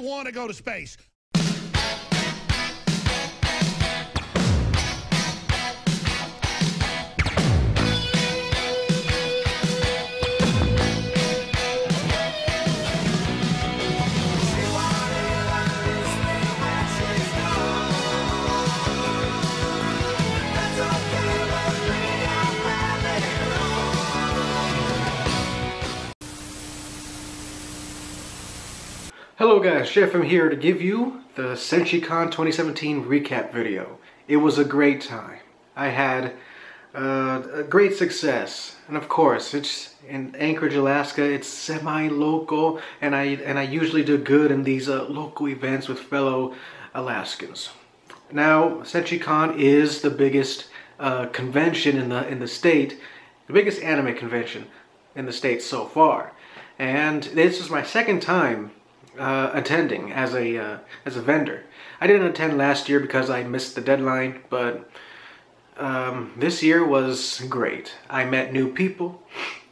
want to go to space. Hello guys, Chef I'm here to give you the SenshiCon 2017 recap video. It was a great time. I had a great success, and of course it's in Anchorage, Alaska. It's semi-local, and I usually do good in these local events with fellow Alaskans. Now SenshiCon is the biggest convention in the state, the biggest anime convention in the state so far, and this is my second time attending as a vendor. I didn't attend last year because I missed the deadline, but this year was great. I met new people,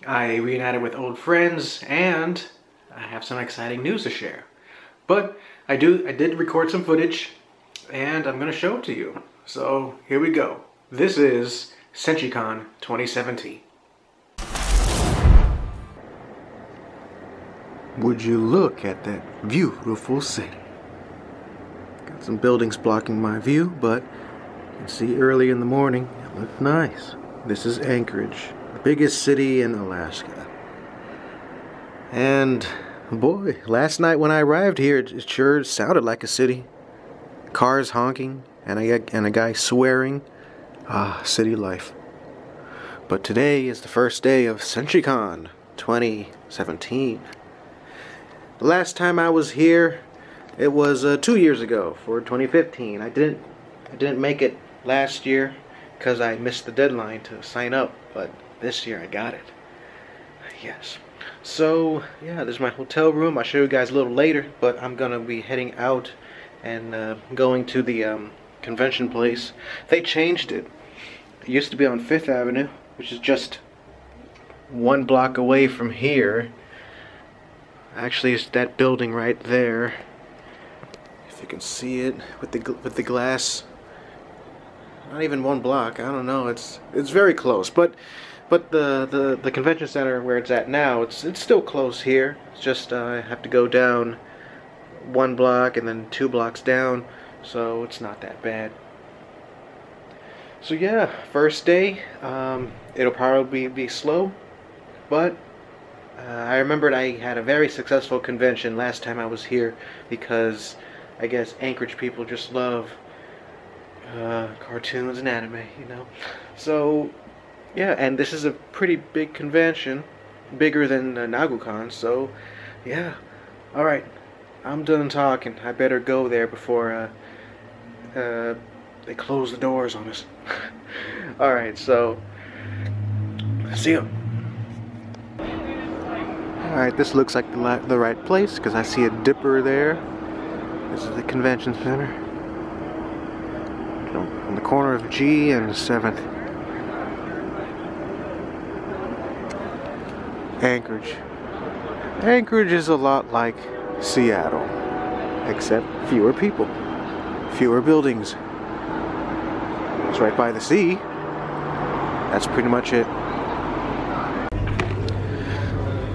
I reunited with old friends, and I have some exciting news to share. But I did record some footage, and I'm gonna show it to you. So here we go. This is SenshiCon 2017. Would you look at that beautiful city? Got some buildings blocking my view, but you can see early in the morning, it looked nice. This is Anchorage, the biggest city in Alaska. And boy, last night when I arrived here, it sure sounded like a city. Cars honking, and a guy swearing. Ah, city life. But today is the first day of SenshiCon 2017. The last time I was here, it was 2 years ago for 2015. I didn't make it last year because I missed the deadline to sign up, but this year I got it. Yes. So yeah, this is my hotel room. I'll show you guys a little later, but I'm gonna be heading out and going to the convention place. They changed it. It used to be on 5th Avenue, which is just 1 block away from here. Actually, it's that building right there. If you can see it with the glass. Not even 1 block. I don't know. It's very close. But the convention center where it's at now, it's still close here. It's just I have to go down 1 block and then 2 blocks down, so it's not that bad. So yeah, first day. It'll probably be slow, but I remembered I had a very successful convention last time I was here because I guess Anchorage people just love cartoons and anime, you know. So yeah, and this is a pretty big convention, bigger than NaguCon. So yeah, all right, I'm done talking. I better go there before they close the doors on us. All right, so see you. Alright, this looks like the right place because I see a dipper there. This is the convention center. On the corner of G and 7th. Anchorage. Anchorage is a lot like Seattle, except fewer people, fewer buildings. It's right by the sea. That's pretty much it.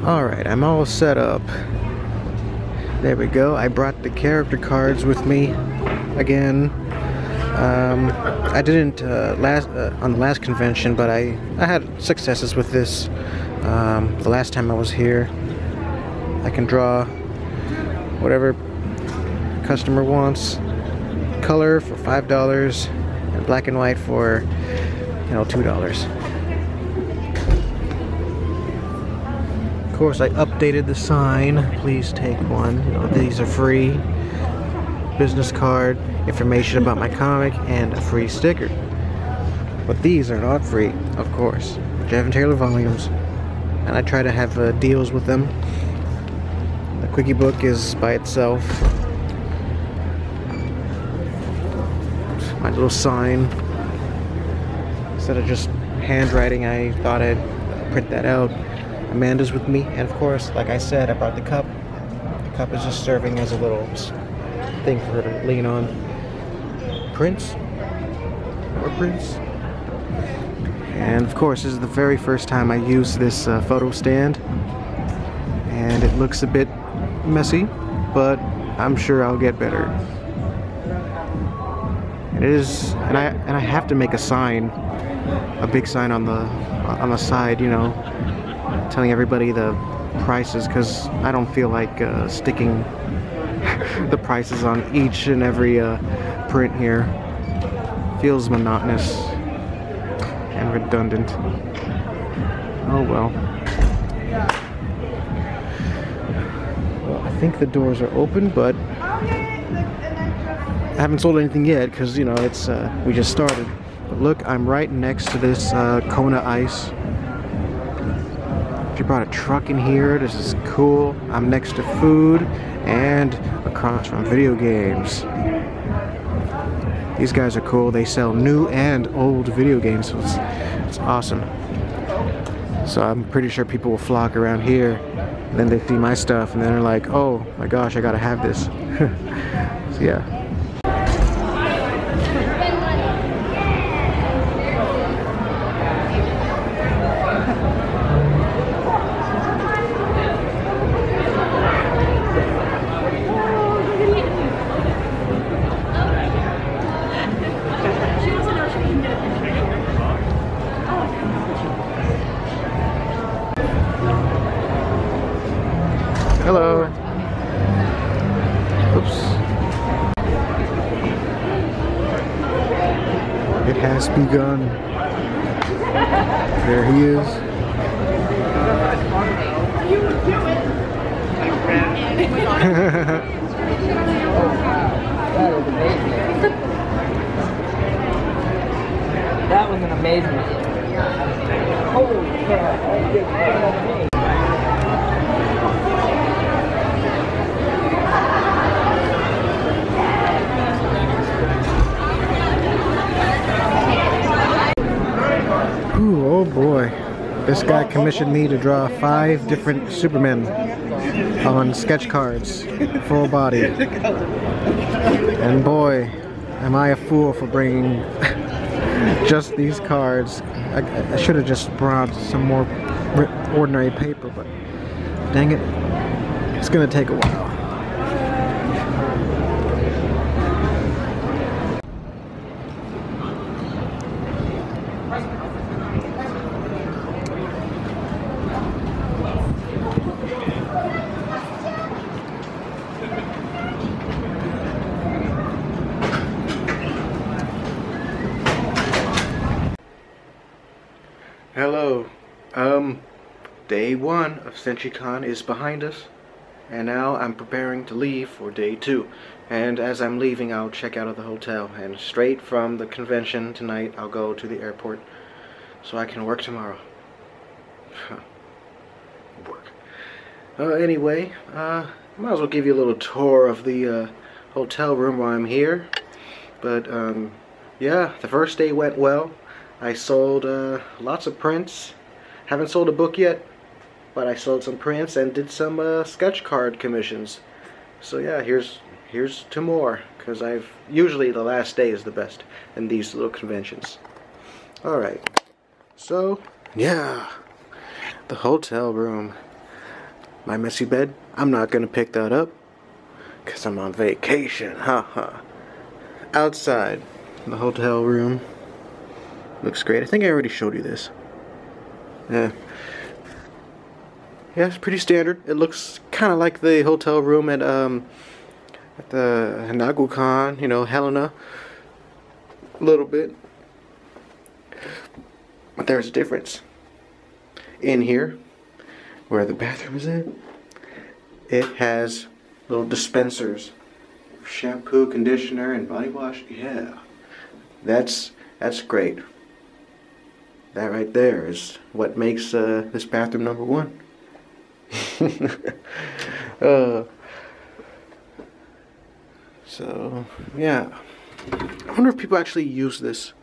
Alright, I'm all set up. There we go. I brought the character cards with me again. I didn't on the last convention, but I had successes with this. The last time I was here, I can draw whatever customer wants. Color for $5 and black and white for, you know, $2. Of course, I updated the sign. Please take one. You know, these are free. Business card, information about my comic, and a free sticker. But these are not free, of course. Jeff and Taylor volumes, and I try to have deals with them. The quickie book is by itself. My little sign. Instead of just handwriting, I thought I'd print that out. Amanda's with me, and of course, like I said, I brought the cup, cup is just serving as a little thing for her to lean on. Prints. More prints. And of course, this is the very first time I use this photo stand. And it looks a bit messy, but I'm sure I'll get better. It is, and I have to make a sign, a big sign on the side, you know, telling everybody the prices, because I don't feel like sticking the prices on each and every print here. Feels monotonous and redundant. Oh well. Well, I think the doors are open, but I haven't sold anything yet because, you know, it's we just started. But look, I'm right next to this Kona Ice. She brought a truck in here. This is cool. I'm next to food and across from video games. These guys are cool. They sell new and old video games, so it's awesome. So I'm pretty sure people will flock around here, and then they see my stuff, and then they're like, "Oh my gosh, I gotta have this." So yeah. Hello. Oops. It has begun. There he is. You would do it. That was an amazement. Holy crap. Ooh, oh boy. This guy commissioned me to draw 5 different Supermen on sketch cards, full body. And boy, am I a fool for bringing just these cards. I should have just brought some more ordinary paper, but dang it, it's gonna take a while. Hello. Day 1 of SenshiCon is behind us, and now I'm preparing to leave for day 2. And as I'm leaving, I'll check out of the hotel, and straight from the convention tonight, I'll go to the airport so I can work tomorrow. Work. Anyway, might as well give you a little tour of the hotel room while I'm here. But yeah, the first day went well. I sold lots of prints. Haven't sold a book yet, but I sold some prints and did some sketch card commissions. So yeah, here's to more, because usually the last day is the best in these little conventions. Alright, so yeah, the hotel room. My messy bed, I'm not gonna pick that up because I'm on vacation. Haha. Outside the hotel room. Looks great. I think I already showed you this. Yeah, it's pretty standard. It looks kind of like the hotel room at the SenshiCon, you know, Helena. A little bit. But there's a difference. In here, where the bathroom is at, it has little dispensers. Shampoo, conditioner, and body wash. Yeah. That's great. That right there is what makes this bathroom number 1. So, yeah. I wonder if people actually use this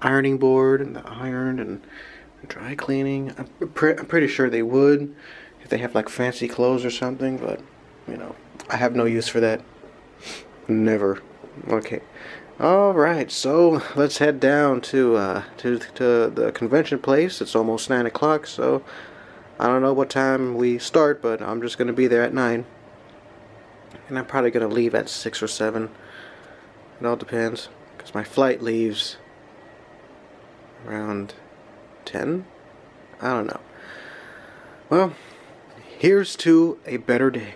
ironing board and the iron and dry cleaning. I'm pretty sure they would if they have like fancy clothes or something, but you know, I have no use for that. Never. Okay. All right. So let's head down to the convention place. It's almost 9 o'clock. So I don't know what time we start, but I'm just gonna be there at 9, and I'm probably gonna leave at 6 or 7. It all depends, because my flight leaves around 10. I don't know. Well, here's to a better day.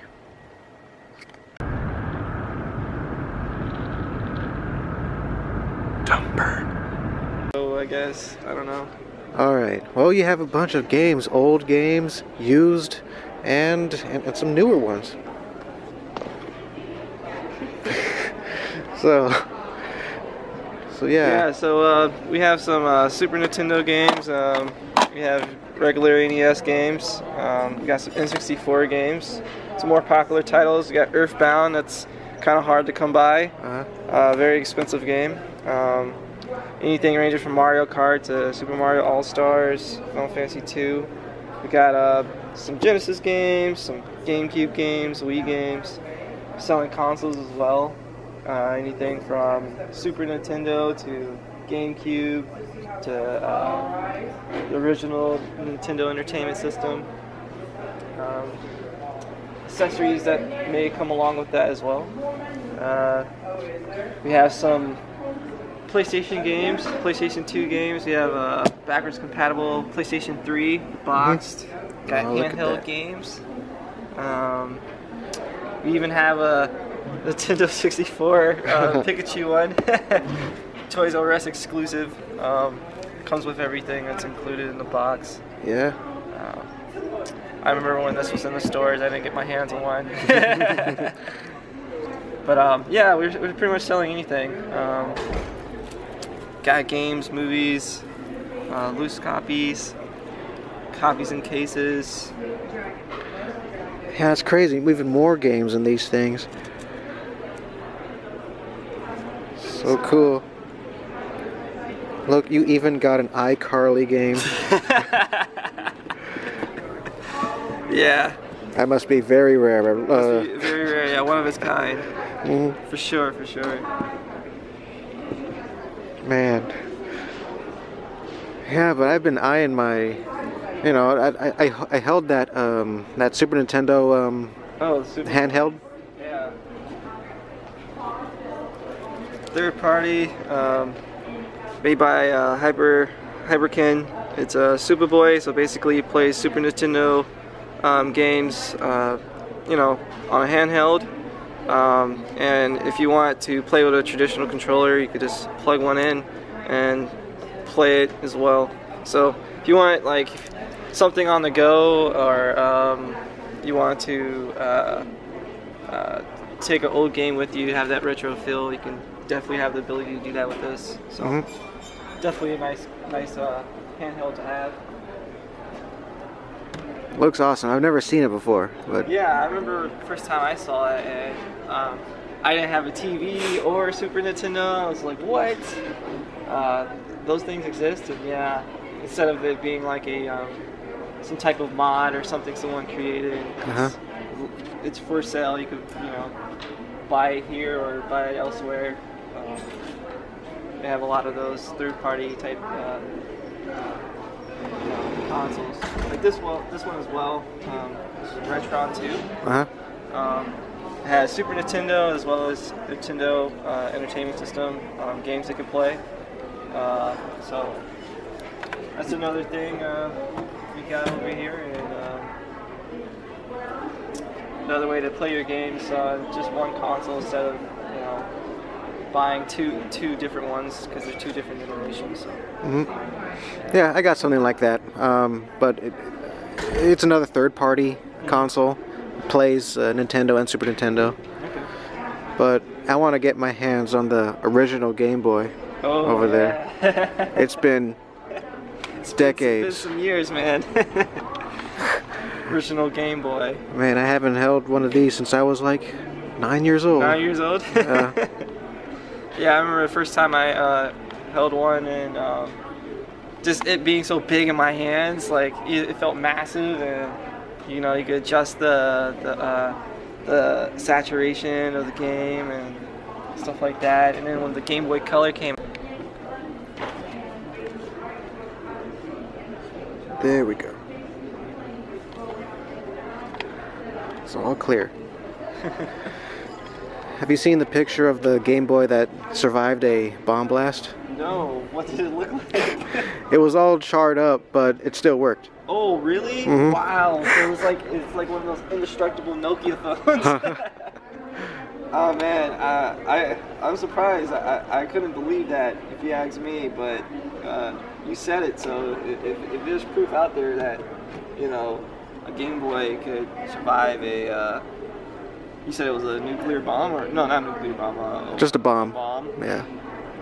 So I guess, I don't know. Alright, well, you have a bunch of games, old games, used, and some newer ones. so yeah. Yeah, so we have some Super Nintendo games, we have regular NES games, we got some N64 games, some more popular titles. We got Earthbound, that's kind of hard to come by, very expensive game. Anything ranging from Mario Kart to Super Mario All-Stars, Final Fantasy 2. We got some Genesis games, some GameCube games, Wii games, selling consoles as well. Anything from Super Nintendo to GameCube to the original Nintendo Entertainment System. Accessories that may come along with that as well. We have some PlayStation games, PlayStation 2 games. We have backwards compatible PlayStation 3 boxed. Got handheld games. We even have a Nintendo 64 Pikachu one. Toys R Us exclusive. Comes with everything that's included in the box. Yeah. I remember when this was in the stores, I didn't get my hands on one. But yeah, we're pretty much selling anything. Got games, movies, loose copies, copies in cases. Yeah, it's crazy. Even more games in these things. So cool. Look, you even got an iCarly game. Yeah. That must be very rare. Must be very rare, yeah, one of its kind. Mm-hmm. For sure, for sure. Man. Yeah, but I've been eyeing my, you know, I held that that Super Nintendo Super handheld. Yeah. Third party, made by Hyperkin. It's a Superboy, so basically you play Super Nintendo games, you know, on a handheld. And if you want to play with a traditional controller, you could just plug one in and play it as well. So if you want like something on the go, or you want to take an old game with you, have that retro feel, you can definitely have the ability to do that with this. So definitely a nice handheld to have. Looks awesome. I've never seen it before, but yeah, I remember the first time I saw it, and I didn't have a TV or a Super Nintendo. I was like, what? Those things exist, and yeah, instead of it being like a some type of mod or something someone created, it's for sale. You could, you know, buy it here or buy it elsewhere. They have a lot of those third-party type consoles. Like this one as well. This is Retron 2. It has Super Nintendo as well as Nintendo Entertainment System games it can play. So that's another thing we got over here, and another way to play your games on just one console instead of, you know, buying two different ones because they're two different generations. So. Yeah, I got something like that, but it's another third-party console. Plays Nintendo and Super Nintendo. Okay. But I want to get my hands on the original Game Boy over there. It's been decades. It's been some years, man. Original Game Boy. Man, I haven't held one of these since I was like 9 years old. 9 years old? Yeah, I remember the first time I held one, and just it being so big in my hands, like it felt massive, and you know, you could adjust the the saturation of the game and stuff like that. And then when the Game Boy Color came, There we go. It's all clear. Have you seen the picture of the Game Boy that survived a bomb blast? no, what did it look like? It was all charred up, but it still worked. Oh, really? Mhm. Wow. So it's like one of those indestructible Nokia phones. Oh man, I'm surprised. I couldn't believe that if you ask me, but you said it. So if there's proof out there that a Game Boy could survive a you said it was a nuclear bomb, or no, not a nuclear bomb. Just a bomb. Bomb. Yeah.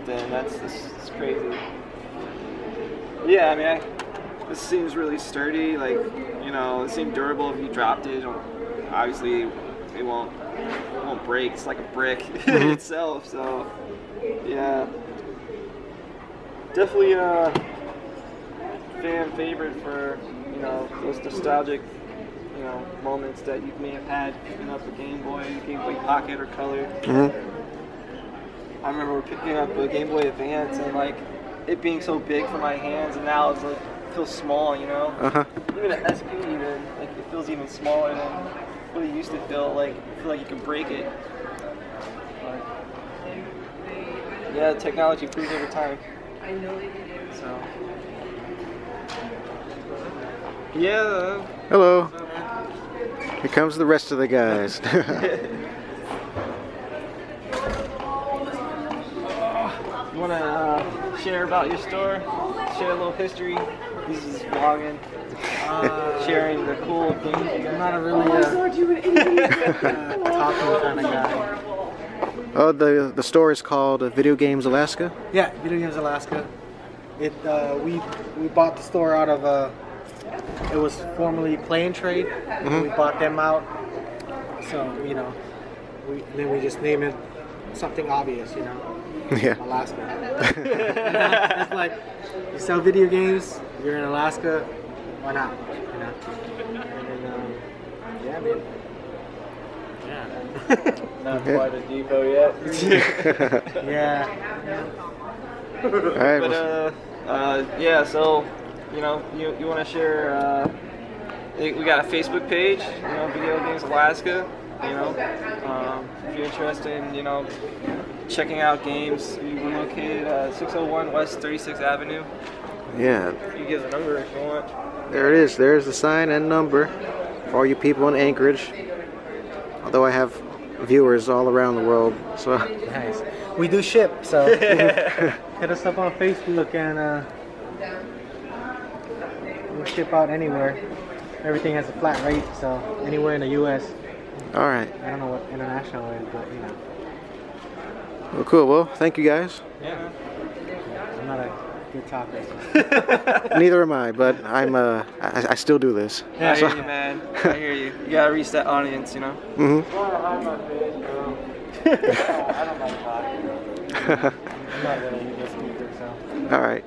Then that's crazy. Yeah, I mean, this seems really sturdy. Like, it seemed durable. If you dropped it, obviously it won't break. It's like a brick itself. So, yeah, definitely a fan favorite for those nostalgic moments that you may have had picking up a Game Boy Pocket or Color. I remember picking up a Game Boy Advance and like it being so big for my hands, and now it's like it feels small, Even an SP, even like it feels even smaller than what it used to feel like. I feel like you can break it. But, yeah, technology improves over time. So. Yeah. Hello. Here comes the rest of the guys. You want to share about your store? Share a little history? This is vlogging. Sharing the cool things. I'm not a really talking kind of guy. Oh, the store is called Video Games Alaska? Yeah, Video Games Alaska. We bought the store out of it was formerly Play and Trade. We bought them out. So, then we just named it something obvious, Yeah. Alaska. It's like, you sell video games, you're in Alaska, why not? And then, yeah, man. Yeah. Not quite a depot yet. Yeah. All right. But yeah, so you want to share? We got a Facebook page, Video Games Alaska. If you're interested in checking out games, we're located at 601 West 36th Avenue. Yeah. You can give the number if you want. There it is. There's the sign and number for all you people in Anchorage. Although I have viewers all around the world, so. Nice. We do ship, so hit us up on Facebook and we'll ship out anywhere. Everything has a flat rate, so anywhere in the U.S. All right. I don't know what international is, but Well, cool. Well, thank you guys. Yeah. I'm not a good talker. Neither am I, but I still do this. I hear you, man. I hear you. You gotta reach that audience, Mm-hmm. I don't like talking. I'm not really a good speaker, so. All right.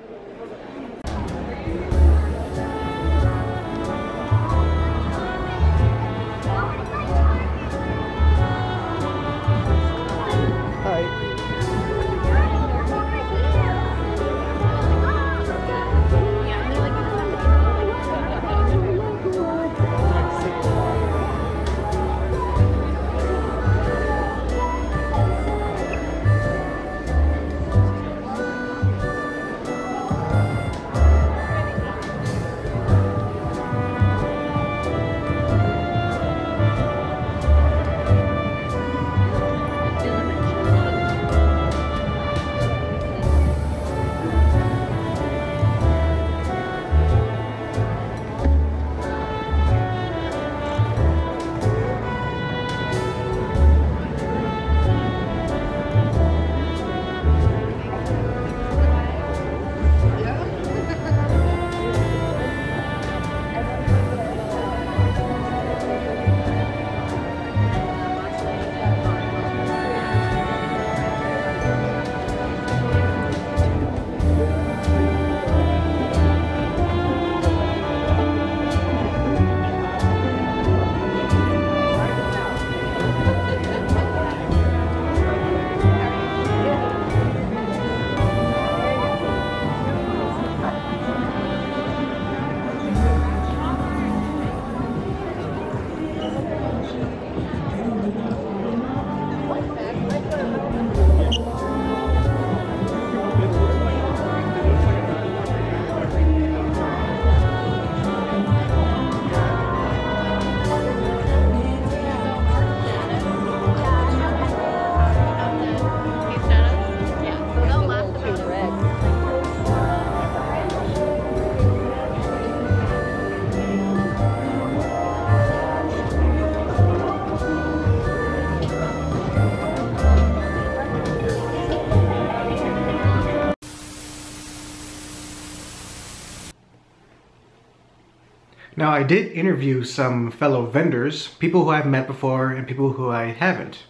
Now, I did interview some fellow vendors, people who I've met before and people who I haven't.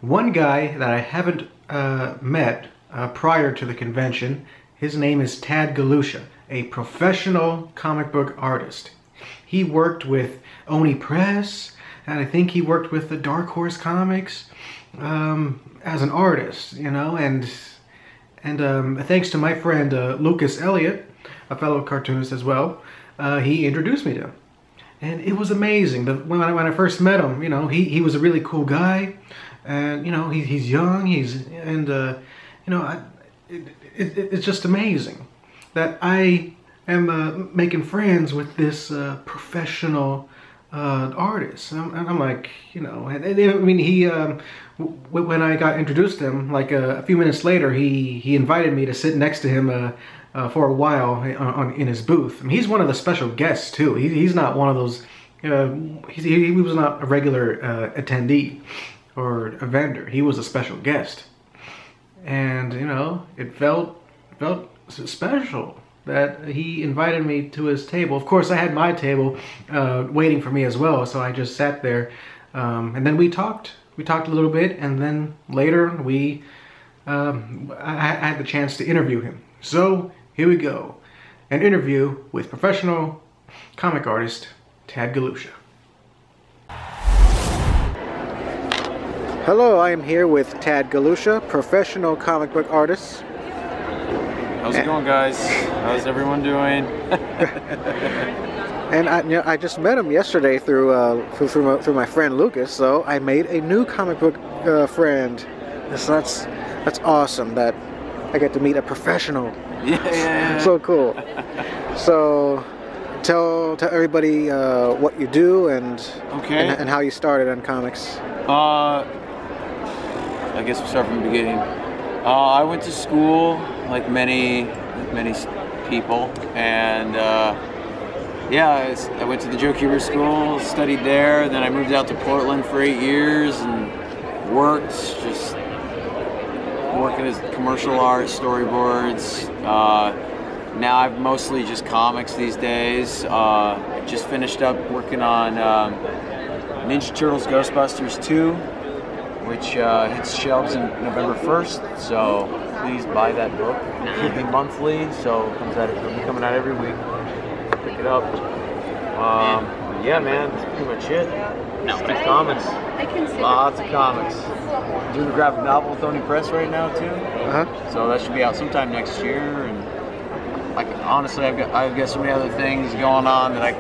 One guy that I haven't met prior to the convention, his name is Tad Galusha, a professional comic book artist. He worked with Oni Press, and I think he worked with the Dark Horse Comics as an artist, you know, and thanks to my friend Lucas Elliott, a fellow cartoonist as well, he introduced me to him. And it was amazing. When I first met him, you know, he was a really cool guy, and you know, he's young, you know, it's just amazing that I am making friends with this professional artist. And I'm like, you know, and I mean, he when I got introduced to him, like a few minutes later, he invited me to sit next to him for a while in his booth. I mean, he's one of the special guests too. He's not one of those. He was not a regular attendee or a vendor. He was a special guest, and you know, it felt special that he invited me to his table. Of course, I had my table waiting for me as well, so I just sat there, and then we talked. We talked a little bit, and then later I had the chance to interview him. So here we go, an interview with professional comic artist Tad Galusha. Hello, I am here with Tad Galusha, professional comic book artist. How's it going, guys? How's everyone doing? And I just met him yesterday through my friend Lucas, so I made a new comic book friend. So that's awesome that I get to meet a professional. Yeah. So cool. So tell everybody what you do and how you started on comics. I guess we'll start from the beginning. I went to school like many people, and yeah, I went to the Joe Kuber School, studied there, then I moved out to Portland for 8 years and worked, just working as commercial art, storyboards. Now I've mostly just comics these days. I just finished up working on Ninja Turtles Ghostbusters 2, which hits shelves in November 1st, so please buy that book. It'll be monthly, so it'll be coming out every week. Pick it up. Yeah, man, that's pretty much it. Just do comics. Lots of comics. I'm doing a graphic novel with Oni Press right now too. So that should be out sometime next year. And honestly, I've got so many other things going on that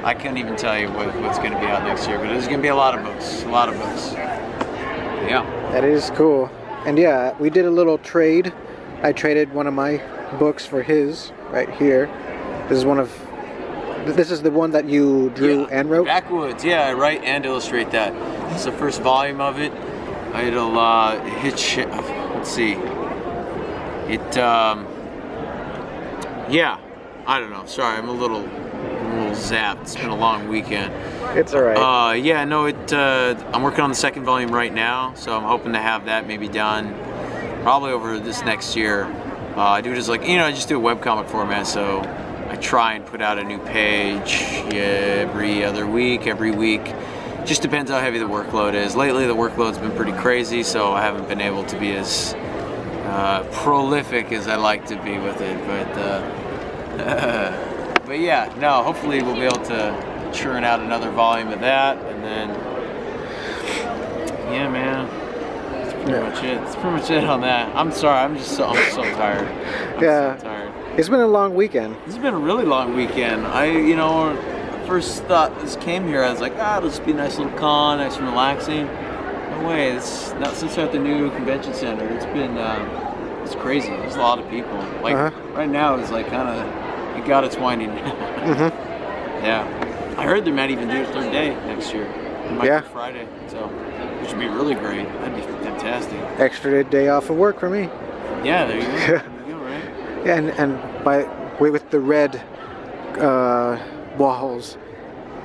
I can't even tell you what's going to be out next year. But there's going to be a lot of books. A lot of books. Yeah. That is cool. And yeah, we did a little trade. I traded one of my books for his right here. This is the one that you drew and wrote? Backwoods, yeah, I write and illustrate that. This is the first volume of it. It'll let's see. Yeah, I don't know. Sorry, I'm a little zapped. It's been a long weekend. It's alright. Yeah, no, I'm working on the second volume right now, so I'm hoping to have that maybe done probably over this next year. I do it as I just do a webcomic format, so I try and put out a new page every other week, every week. Just depends how heavy the workload is. Lately the workload's been pretty crazy, so I haven't been able to be as prolific as I like to be with it. But yeah, no, hopefully we'll be able to churn out another volume of that, and then yeah, man, that's pretty much it. That's pretty much it on that. I'm sorry, I'm so tired. I'm so tired. It's been a long weekend. This has been a really long weekend. First thought this came here, I was like, it'll just be a nice little con, nice and relaxing. No way, it's not since we're at the new convention center. It's been, it's crazy. There's a lot of people. Right now, it's like it got its winding. Yeah. I heard they might even do a third day next year. It might be Friday, so, which would be really great. That'd be fantastic. Extra day off of work for me. Yeah, there you go. Yeah, and with the red walls,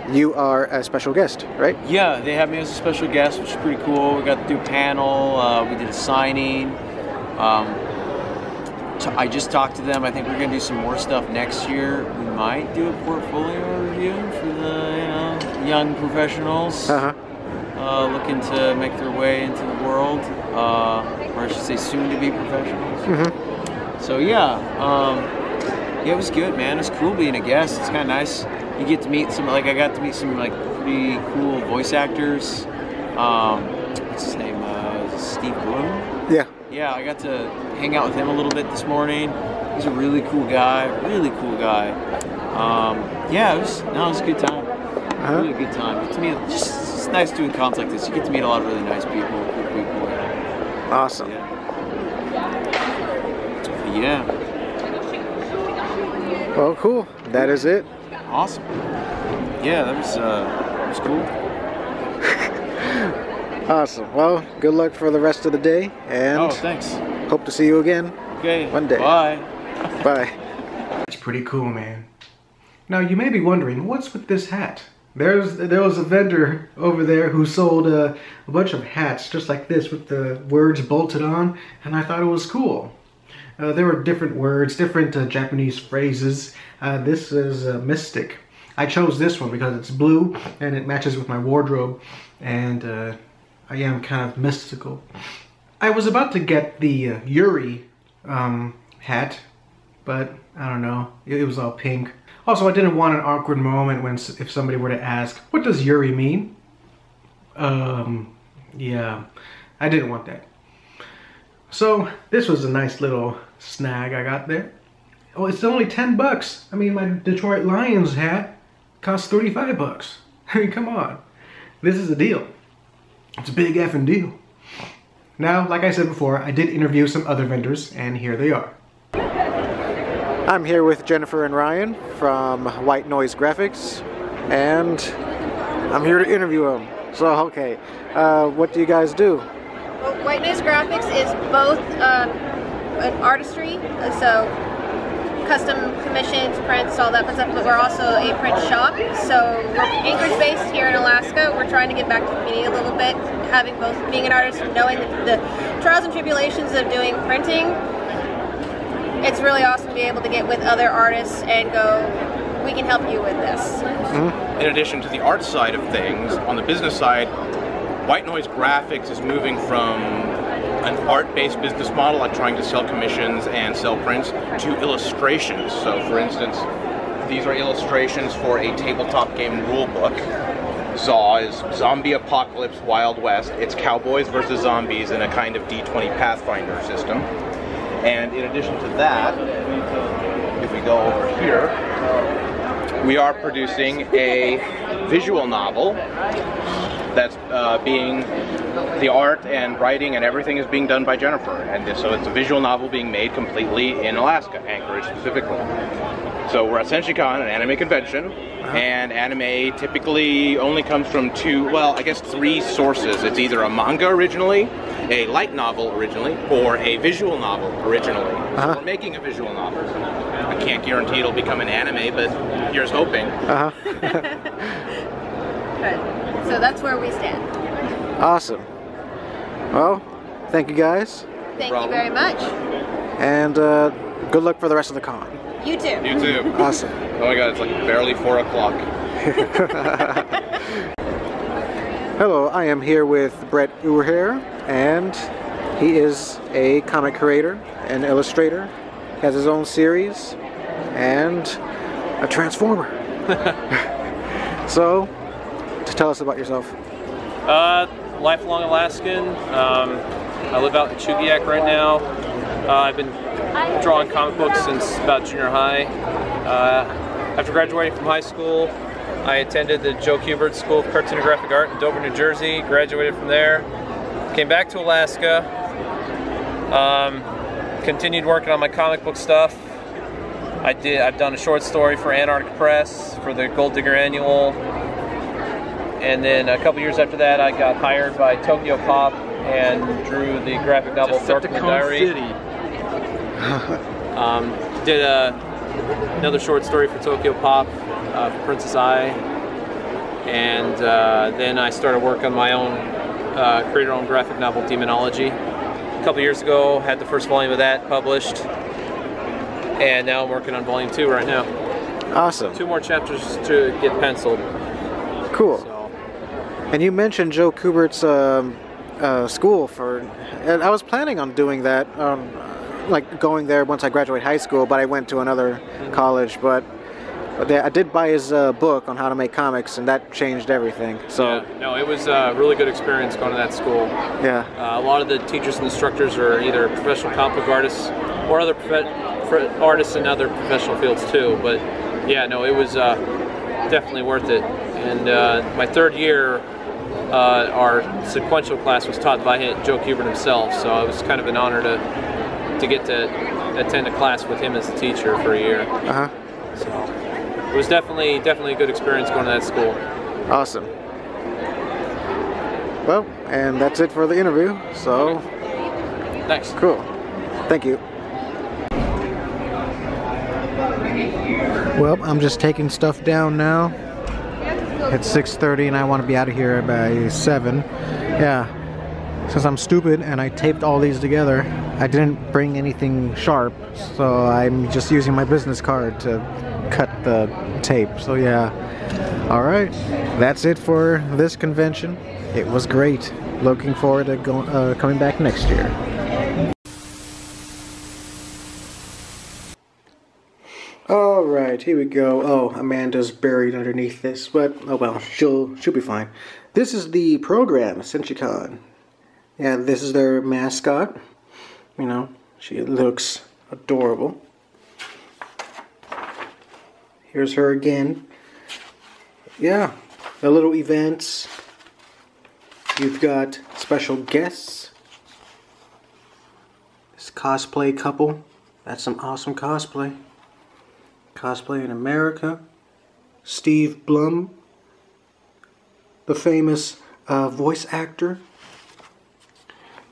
you are a special guest, right? Yeah, they had me as a special guest, which is pretty cool. We got to do a panel, we did a signing. I just talked to them. I think we're going to do some more stuff next year. We might do a portfolio review for the young professionals looking to make their way into the world, or I should say soon-to-be professionals. So yeah, it was good, man. It's cool being a guest. It's kind of nice. You get to meet some, I got to meet some pretty cool voice actors. What's his name? Steve Bloom? Yeah. Yeah, I got to hang out with him a little bit this morning. He's a really cool guy. Yeah, it was a good time. Really good time. To me, it's nice doing cons like this. You get to meet a lot of really nice people, cool people. Awesome. Yeah. Well, cool. That is it. Awesome. Yeah, that was cool. Awesome. Well, good luck for the rest of the day, and thanks. Hope to see you again. Okay. One day. Bye. Bye. It's pretty cool, man. Now you may be wondering, what's with this hat? There was a vendor over there who sold a bunch of hats just like this with the words bolted on, and I thought it was cool. There were different words, different Japanese phrases. This is Mystic. I chose this one because it's blue and it matches with my wardrobe, and I am kind of mystical. I was about to get the Yuri hat, but I don't know, it was all pink. Also, I didn't want an awkward moment if somebody were to ask, what does Yuri mean? Yeah, I didn't want that. So, this was a nice little snag I got there. Oh, it's only 10 bucks. I mean, my Detroit Lions hat costs 35 bucks. I mean, come on. This is a deal. It's a big effing deal. Now, like I said before, I did interview some other vendors, and here they are. I'm here with Jennifer and Ryan from White Noise Graphics, and I'm here to interview them. So, okay, what do you guys do? Well, White Noise Graphics is both an artistry, so custom commissions, prints, all that fun stuff, but we're also a print shop. So we're Anchorage based here in Alaska. We're trying to get back to the community a little bit, having both being an artist and knowing the trials and tribulations of doing printing. It's really awesome to be able to get with other artists and go, we can help you with this. In addition to the art side of things, on the business side, White Noise Graphics is moving from an art-based business model, like trying to sell commissions and sell prints, to illustrations. So for instance, these are illustrations for a tabletop game rule book. ZAW is Zombie Apocalypse Wild West. It's cowboys versus zombies in a kind of D20 Pathfinder system. And in addition to that, if we go over here, we are producing a visual novel that's being, the art and writing and everything is being done by Jennifer. And so it's a visual novel being made completely in Alaska, Anchorage specifically. So we're at SenshiCon, an anime convention, and anime typically only comes from three sources. It's either a manga originally, a light novel originally, or a visual novel originally. So we're making a visual novel. I can't guarantee it'll become an anime, but here's hoping. So that's where we stand. Awesome. Well, thank you guys. Thank you very much. And good luck for the rest of the con. You too. You too. Awesome. Oh my god, it's like barely 4 o'clock. Hello, I am here with Brett Uhrher, and he is a comic creator and illustrator. He has his own series and a transformer. So, tell us about yourself. Lifelong Alaskan. I live out in Chugiak right now. I've been drawing comic books since about junior high. After graduating from high school, I attended the Joe Kubert School of Cartoon and Graphic Art in Dover, New Jersey. Graduated from there. Came back to Alaska. Continued working on my comic book stuff. I've done a short story for Antarctic Press for the Gold Digger Annual. And then a couple years after that, I got hired by Tokyo Pop and drew the graphic novel Darkman Diary. Did another short story for Tokyo Pop, for Princess Ai. And then I started work on my own, creator-owned graphic novel, Demonology. A couple years ago, had the first volume of that published. and now I'm working on volume 2 right now. Awesome. 2 more chapters to get penciled. Cool. So. And you mentioned Joe Kubert's school for, and I was planning on doing that, like going there once I graduate high school, but I went to another college. But I did buy his book on how to make comics, and that changed everything. So yeah, no, it was a really good experience going to that school. Yeah. A lot of the teachers and instructors are either professional comic book artists or other artists in other professional fields too. But yeah, no, it was definitely worth it. And my 3rd year, our sequential class was taught by Joe Kubert himself, so it was kind of an honor to get to attend a class with him as a teacher for a year. So it was definitely a good experience going to that school. Awesome. Well, and that's it for the interview. So thanks. Cool. Thank you. Well, I'm just taking stuff down now. It's 6:30 and I want to be out of here by 7. Yeah, since I'm stupid and I taped all these together, I didn't bring anything sharp, so I'm just using my business card to cut the tape. So yeah, all right, that's it for this convention. It was great. Looking forward to coming back next year. Alright, here we go. Oh, Amanda's buried underneath this, but oh well, she'll be fine. This is the program, SenshiCon. Yeah, this is their mascot. You know, she looks adorable. Here's her again. Yeah, the little events. You've got special guests. This cosplay couple. That's some awesome cosplay. Cosplay in America. Steve Blum, the famous voice actor.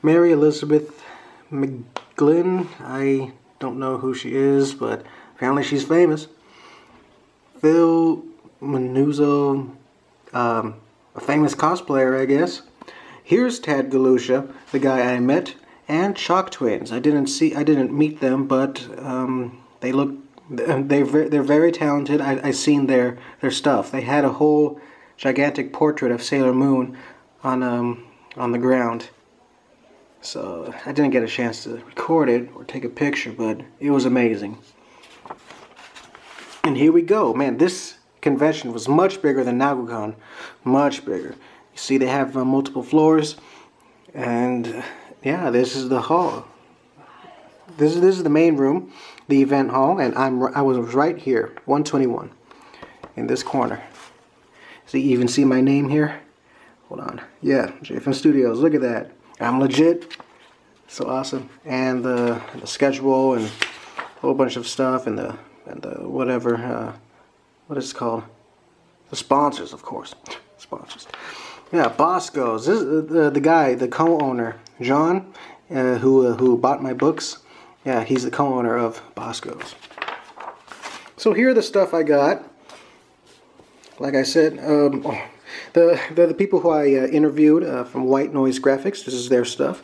Mary Elizabeth McGlynn, I don't know who she is, but apparently she's famous. Phil Manuzzo, a famous cosplayer, I guess. Here's Tad Galusha, the guy I met, and Shock Twins. I didn't meet them, but they look. They're very talented. I seen their stuff. They had a whole gigantic portrait of Sailor Moon on the ground. So I didn't get a chance to record it or take a picture, but it was amazing. And here we go. Man, this convention was much bigger than NagoCon. Much bigger. You see, they have multiple floors, and yeah, this is the hall. This is the main room, the event hall, and I was right here, 121, in this corner. So you even see my name here. Hold on. Yeah, JFN Studios. Look at that. I'm legit. So awesome. And the schedule and a whole bunch of stuff and the whatever. What is it called? The sponsors, of course. Sponsors. Yeah, Bosco's. This is the guy, the co-owner, John, who bought my books. Yeah, he's the co-owner of Bosco's. So here are the stuff I got. Like I said, the people who I interviewed from White Noise Graphics. This is their stuff.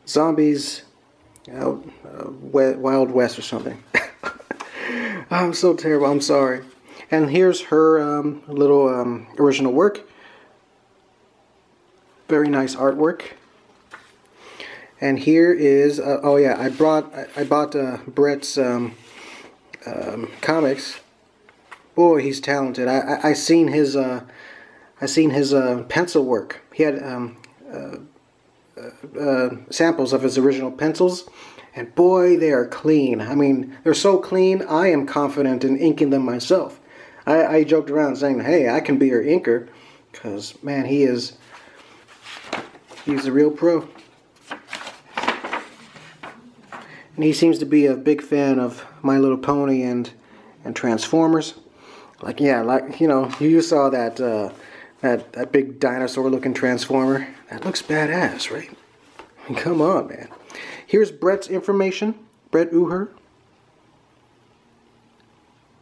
Zombies out Wild West or something. I'm so terrible. I'm sorry. And here's her little original work. Very nice artwork. And here is oh yeah, I bought Brett's comics. Boy, he's talented. I seen his pencil work. He had samples of his original pencils, and boy, they are clean. I mean, they're so clean. I am confident in inking them myself. I joked around saying, "Hey, I can be your inker," because man, he's a real pro. And he seems to be a big fan of My Little Pony and Transformers. Like, yeah, like, you know, you saw that that big dinosaur-looking Transformer. That looks badass, right? I mean, come on, man. Here's Brett's information. Brett Uher.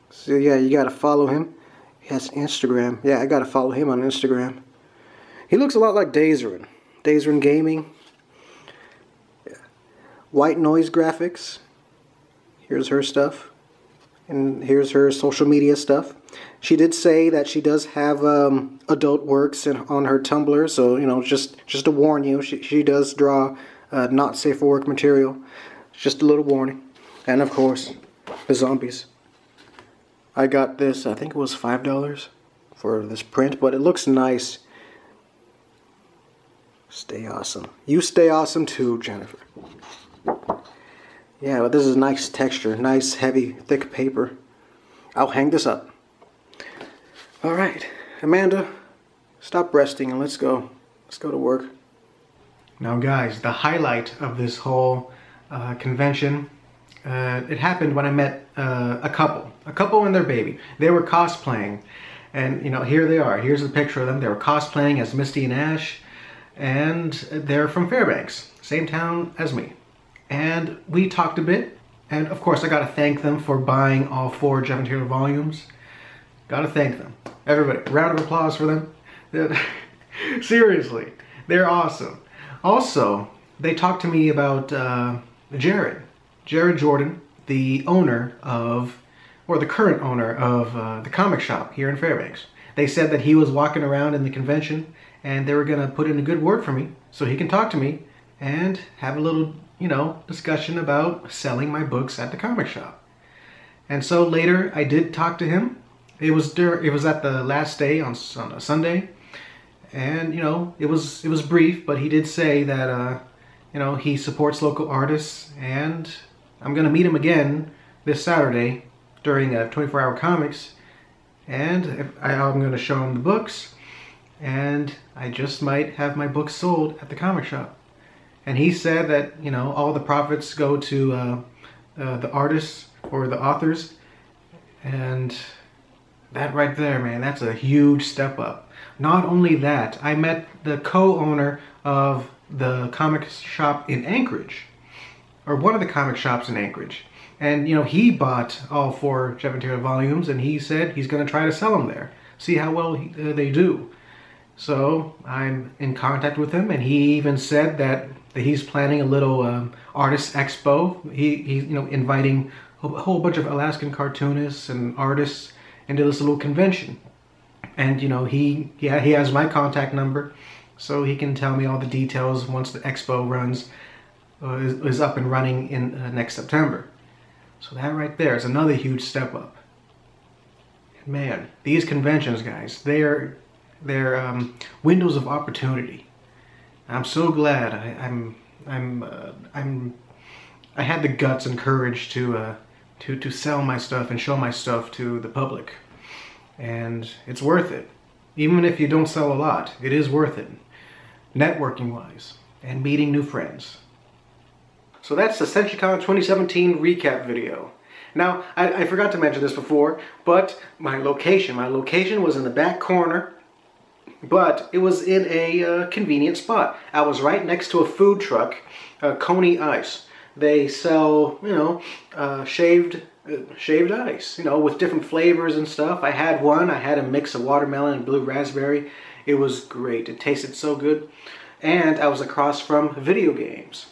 So yeah, you gotta follow him. He has Instagram. Yeah, I gotta follow him on Instagram. He looks a lot like Dazerin. Dazerin Gaming. Yeah. White Noise Graphics. Here's her stuff. And here's her social media stuff. She did say that she does have adult works on her Tumblr, so, you know, just to warn you, she does draw not safe for work material. Just a little warning. And of course, the zombies. I got this, I think it was $5 for this print, but it looks nice. Stay awesome. You stay awesome too, Jennifer. Yeah, but this is nice texture, nice, heavy, thick paper. I'll hang this up. Alright, Amanda, stop resting and let's go. Let's go to work. Now guys, the highlight of this whole convention, it happened when I met a couple and their baby. They were cosplaying, and you know, here they are. Here's a picture of them. They were cosplaying as Misty and Ash, and they're from Fairbanks, same town as me. And we talked a bit, and of course I gotta thank them for buying all 4 Jeff and Taylor volumes. Gotta thank them. Everybody, round of applause for them. Seriously, they're awesome. Also, they talked to me about Jared Jordan, the owner of, or the current owner of the comic shop here in Fairbanks. They said that he was walking around in the convention and they were gonna put in a good word for me so he can talk to me and have a little, you know, discussion about selling my books at the comic shop. And so later I did talk to him. It was at the last day on a Sunday, and you know, it was brief, but he did say that you know, he supports local artists, and I'm gonna meet him again this Saturday during 24-hour comics, and I'm gonna show him the books, and I just might have my books sold at the comic shop. And he said that, you know, all the profits go to the artists or the authors, and that right there, man, that's a huge step up. Not only that, I met the co-owner of the comic shop in Anchorage, or one of the comic shops in Anchorage. And, you know, he bought all 4 Jeff and Taylor volumes, and he said he's going to try to sell them there. See how well they do. So I'm in contact with him, and he even said that he's planning a little artist expo. He's you know, inviting a whole bunch of Alaskan cartoonists and artists into this little convention. And you know, he has my contact number, so he can tell me all the details once the expo runs is up and running in next September. So that right there is another huge step up. And man, these conventions, guys, they're windows of opportunity. I'm so glad I had the guts and courage to sell my stuff and show my stuff to the public. And it's worth it. Even if you don't sell a lot, it is worth it. Networking wise and meeting new friends. So that's the SenshiCon 2017 recap video. Now, I forgot to mention this before, but my location was in the back corner, but it was in a convenient spot. I was right next to a food truck, Coney Ice. They sell, you know, shaved ice, you know, with different flavors and stuff. I had one. I had a mix of watermelon and blue raspberry. It was great. It tasted so good. And I was across from video games.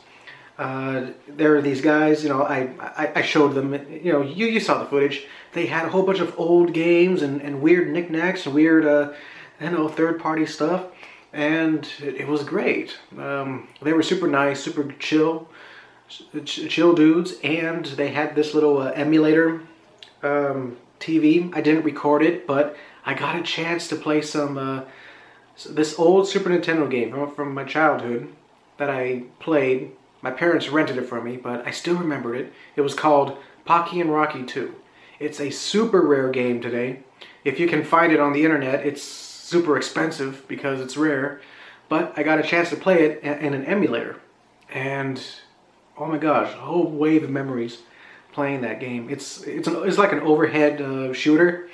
There are these guys, you know, I showed them, you know, you saw the footage. They had a whole bunch of old games and weird knickknacks and weird, you know, third-party stuff. And it was great. They were super nice, super chill dudes, and they had this little emulator TV. I didn't record it, but I got a chance to play some this old Super Nintendo game from my childhood that I played. My parents rented it from me, but I still remembered it. It was called Pocky and Rocky 2. It's a super rare game today. If you can find it on the internet, it's super expensive because it's rare, but I got a chance to play it in an emulator, and oh my gosh, a whole wave of memories playing that game. It's like an overhead shooter,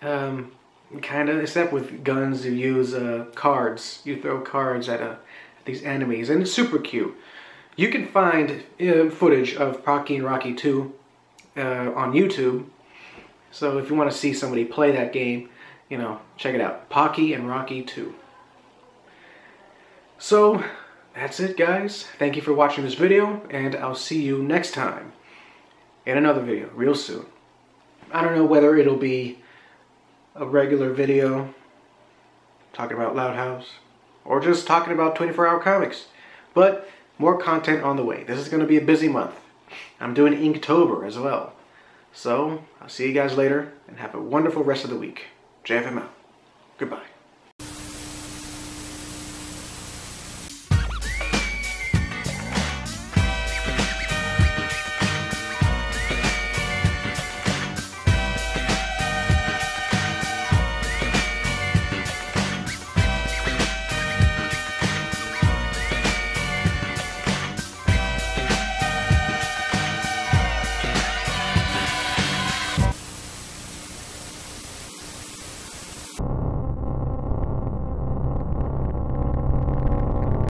kind of, except with guns. You use cards. You throw cards at these enemies, and it's super cute. You can find footage of Pocky and Rocky 2 on YouTube. So if you want to see somebody play that game, you know, check it out. Pocky and Rocky 2. So that's it, guys. Thank you for watching this video, and I'll see you next time in another video real soon. I don't know whether it'll be a regular video talking about Loud House or just talking about 24-hour comics, but more content on the way. This is going to be a busy month. I'm doing Inktober as well. So, I'll see you guys later, and have a wonderful rest of the week. JFM out. Goodbye.